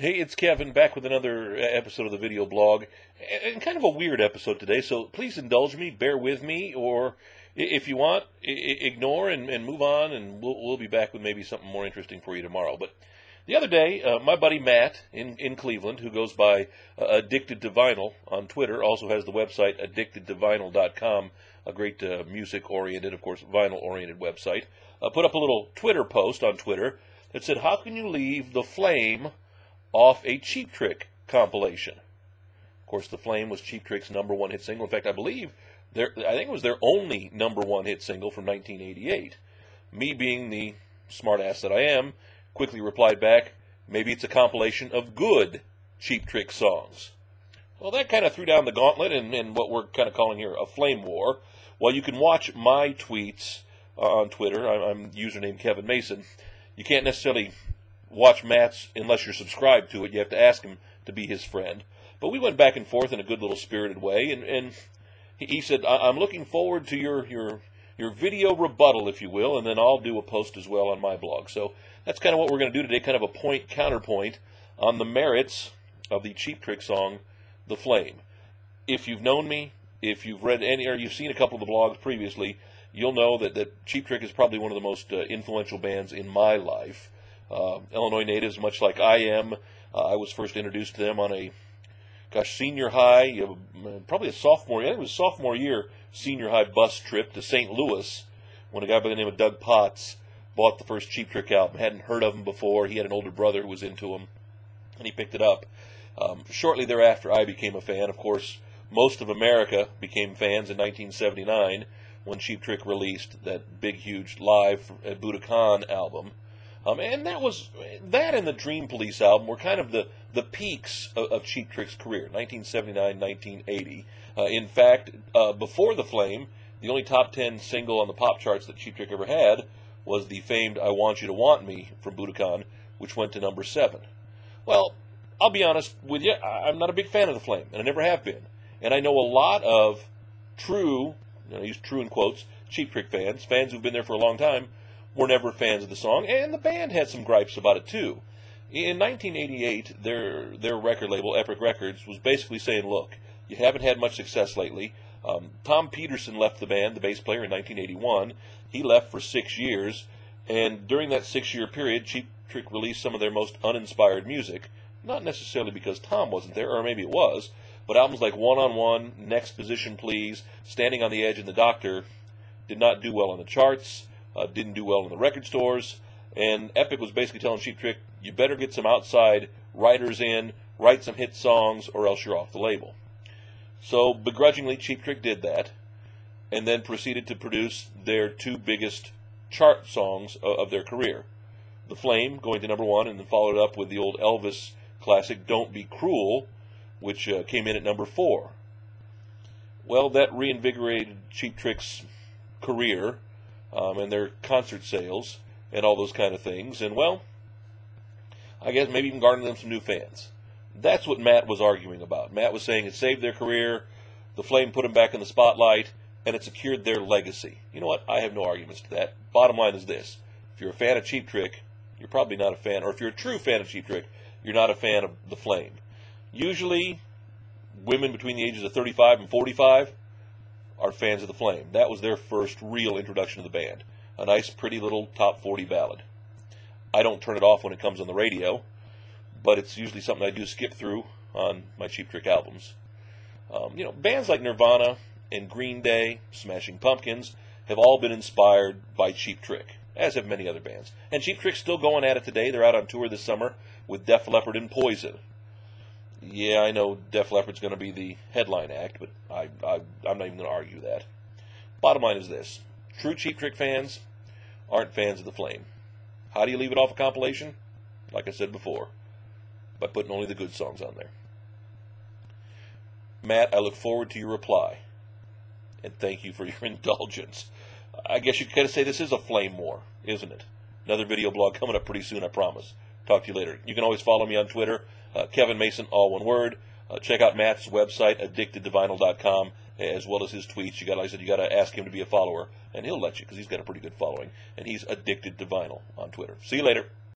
Hey, it's Kevin back with another episode of the video blog, and kind of a weird episode today, so please indulge me, bear with me, or if you want, ignore and move on, and we'll be back with maybe something more interesting for you tomorrow. But the other day, my buddy Matt in Cleveland, who goes by Addicted to Vinyl on Twitter, also has the website addictedtovinyl.com, a great music-oriented, of course, vinyl-oriented website, put up a little Twitter post on Twitter that said, "How can you leave The Flame off a Cheap Trick compilation?" Of course, The Flame was Cheap Trick's #1 hit single. In fact, I think it was their only #1 hit single from 1988. Me, being the smartass that I am, quickly replied back, maybe it's a compilation of good Cheap Trick songs. Well, that kind of threw down the gauntlet and what we're kind of calling here a flame war. Well, you can watch my tweets on Twitter. I'm username Kevin Mason. You can't necessarily watch Matt's unless you're subscribed to it. You have to ask him to be his friend. But we went back and forth in a good little spirited way, and he said, I'm looking forward to your video rebuttal, if you will, and then I'll do a post as well on my blog. So that's kind of what we're going to do today, kind of a point-counterpoint on the merits of the Cheap Trick song, The Flame. If you've known me, if you've read any, or you've seen a couple of the blogs previously, you'll know that Cheap Trick is probably one of the most influential bands in my life. Illinois natives, much like I am. I was first introduced to them on a, senior high, probably a sophomore, I think it was sophomore year, senior high bus trip to St. Louis, when a guy by the name of Doug Potts bought the first Cheap Trick album. Hadn't heard of him before. He had an older brother who was into him, and he picked it up. Shortly thereafter, I became a fan. Of course, most of America became fans in 1979 when Cheap Trick released that big, huge Live at Budokan album. And that and the Dream Police album were kind of the peaks of Cheap Trick's career, 1979, 1980. In fact, before The Flame, the only top 10 single on the pop charts that Cheap Trick ever had was the famed I Want You to Want Me from Budokan, which went to number 7. Well, I'll be honest with you, I'm not a big fan of The Flame, and I never have been. And I know a lot of true, I use true in quotes, Cheap Trick fans who've been there for a long time, were never fans of the song, and the band had some gripes about it too. In 1988, their record label, Epic Records, was basically saying, look, you haven't had much success lately. Tom Peterson left the band, the bass player, in 1981. He left for 6 years, and during that 6-year period, Cheap Trick released some of their most uninspired music, not necessarily because Tom wasn't there, or maybe it was, but albums like One on One, Next Position Please, Standing on the Edge, and The Doctor did not do well on the charts. Didn't do well in the record stores, and Epic was basically telling Cheap Trick, you better get some outside writers in, write some hit songs, or else you're off the label. So, begrudgingly, Cheap Trick did that, and then proceeded to produce their two biggest chart songs of their career. The Flame, going to #1, and then followed up with the old Elvis classic, Don't Be Cruel, which came in at #4. Well, that reinvigorated Cheap Trick's career, and their concert sales, and all those kind of things, and well, I guess maybe even garnered them some new fans. That's what Matt was arguing about. Matt was saying it saved their career, The Flame put them back in the spotlight, and it secured their legacy. You know what? I have no arguments to that. Bottom line is this. If you're a fan of Cheap Trick, you're probably not a fan, or if you're a true fan of Cheap Trick, you're not a fan of The Flame. Usually, women between the ages of 35 and 45 are fans of The Flame. That was their first real introduction to the band. A nice, pretty little top 40 ballad. I don't turn it off when it comes on the radio, but it's usually something I do skip through on my Cheap Trick albums. Bands like Nirvana and Green Day, Smashing Pumpkins, have all been inspired by Cheap Trick, as have many other bands. And Cheap Trick's still going at it today. They're out on tour this summer with Def Leppard and Poison. Yeah, I know Def Leppard's going to be the headline act, but I'm not even going to argue that. Bottom line is this. True Cheap Trick fans aren't fans of The Flame. How do you leave it off a compilation? Like I said before, by putting only the good songs on there. Matt, I look forward to your reply, and thank you for your indulgence. I guess you could kind of say this is a flame war, isn't it? Another video blog coming up pretty soon, I promise. Talk to you later. You can always follow me on Twitter, Kevin Mason, all one word. Check out Matt's website, addictedtovinyl.com, as well as his tweets. Like I said, you got to ask him to be a follower, and he'll let you because he's got a pretty good following. And he's Addicted to Vinyl on Twitter. See you later.